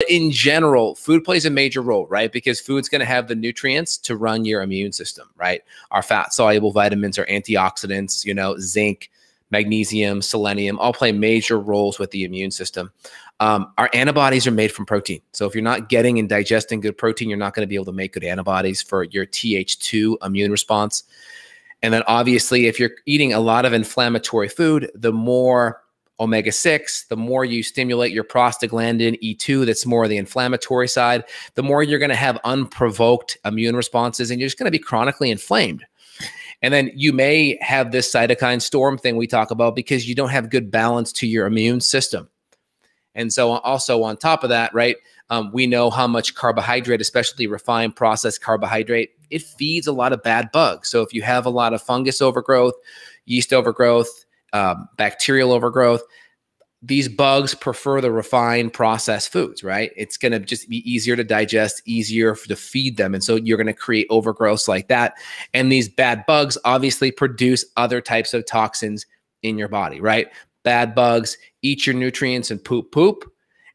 But in general, food plays a major role, right? Because food's going to have the nutrients to run your immune system, right? Our fat-soluble vitamins, our antioxidants, you know, zinc, magnesium, selenium, all play major roles with the immune system. Our antibodies are made from protein. So if you're not getting and digesting good protein, you're not going to be able to make good antibodies for your Th2 immune response. And then obviously, if you're eating a lot of inflammatory food, the more omega-6, the more you stimulate your prostaglandin E2, that's more the inflammatory side, the more you're going to have unprovoked immune responses, and you're just going to be chronically inflamed. And then you may have this cytokine storm thing we talk about because you don't have good balance to your immune system. And so also on top of that, right, we know how much carbohydrate, especially refined processed carbohydrate, it feeds a lot of bad bugs. So if you have a lot of fungus overgrowth, yeast overgrowth, bacterial overgrowth, these bugs prefer the refined processed foods, right? It's going to just be easier to digest, easier to feed them. And so you're going to create overgrowths like that. And these bad bugs obviously produce other types of toxins in your body, right? Bad bugs eat your nutrients and poop.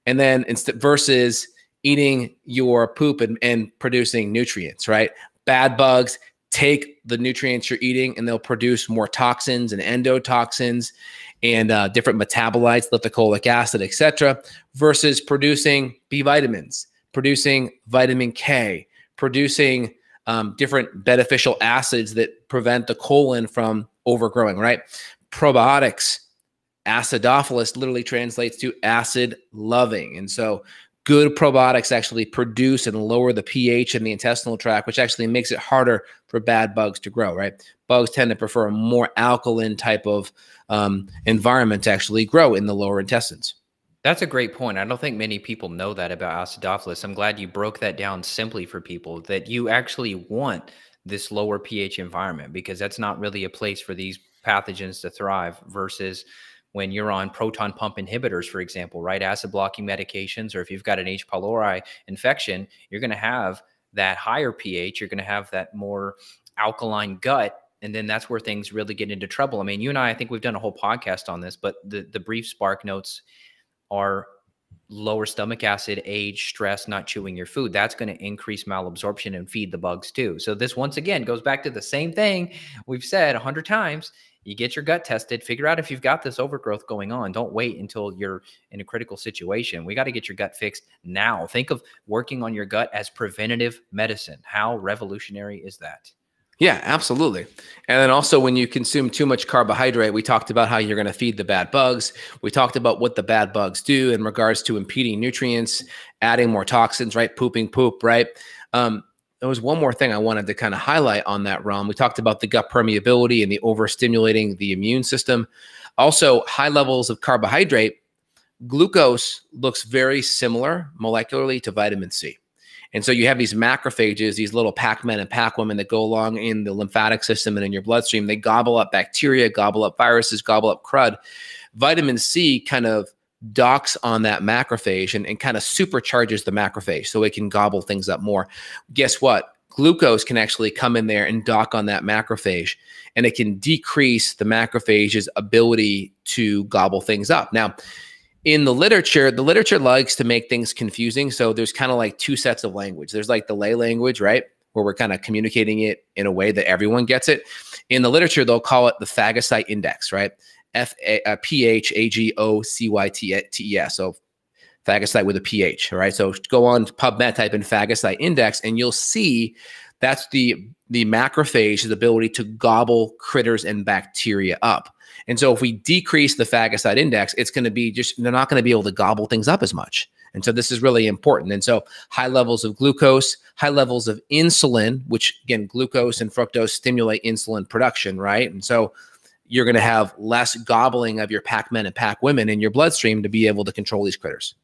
And then versus eating your poop and producing nutrients, right? Bad bugs take the nutrients you're eating and they'll produce more toxins and endotoxins and different metabolites, lipoic acid, etc., versus producing B vitamins, producing vitamin K, producing different beneficial acids that prevent the colon from overgrowing, right? Probiotics, acidophilus literally translates to acid loving. And so good probiotics actually produce and lower the pH in the intestinal tract, which actually makes it harder for bad bugs to grow, right? Bugs tend to prefer a more alkaline type of environment to actually grow in the lower intestines. That's a great point. I don't think many people know that about acidophilus. I'm glad you broke that down simply for people, that you actually want this lower pH environment, because that's not really a place for these pathogens to thrive, versus when you're on proton pump inhibitors, for example, right? Acid blocking medications, or if you've got an H. pylori infection, you're going to have that higher pH. You're going to have that more alkaline gut. And then that's where things really get into trouble. I mean, you and I think we've done a whole podcast on this, but the brief spark notes are lower stomach acid, age, stress, not chewing your food. That's going to increase malabsorption and feed the bugs too. So this, once again, goes back to the same thing we've said 100 times. You get your gut tested, figure out if you've got this overgrowth going on. Don't wait until you're in a critical situation. We got to get your gut fixed now. Think of working on your gut as preventative medicine. How revolutionary is that? Yeah, absolutely. And then also when you consume too much carbohydrate, we talked about how you're going to feed the bad bugs. We talked about what the bad bugs do in regards to impeding nutrients, adding more toxins, right? Pooping poop, right? There was one more thing I wanted to kind of highlight on that realm. We talked about the gut permeability and the overstimulating the immune system. Also, high levels of carbohydrate. Glucose looks very similar molecularly to vitamin C. And so you have these macrophages, these little Pac-Men and Pac-Women that go along in the lymphatic system and in your bloodstream. They gobble up bacteria, gobble up viruses, gobble up crud. Vitamin C kind of docks on that macrophage and kind of supercharges the macrophage so it can gobble things up more. Guess what? Glucose can actually come in there and dock on that macrophage, and it can decrease the macrophage's ability to gobble things up. Now, in the literature likes to make things confusing. So there's kind of like two sets of language. There's like the lay language, right? Where we're kind of communicating it in a way that everyone gets it. In the literature, they'll call it the phagocyte index, right? Phagocytes. So phagocyte with a pH, all right? So go on PubMed, type in phagocyte index, and you'll see that's the macrophage's ability to gobble critters and bacteria up. And so if we decrease the phagocyte index, it's going to be they're not going to be able to gobble things up as much. And so this is really important. And so high levels of glucose, high levels of insulin, which again, glucose and fructose stimulate insulin production, right? And so you're going to have less gobbling of your Pac-Men and Pac-Women in your bloodstream to be able to control these critters.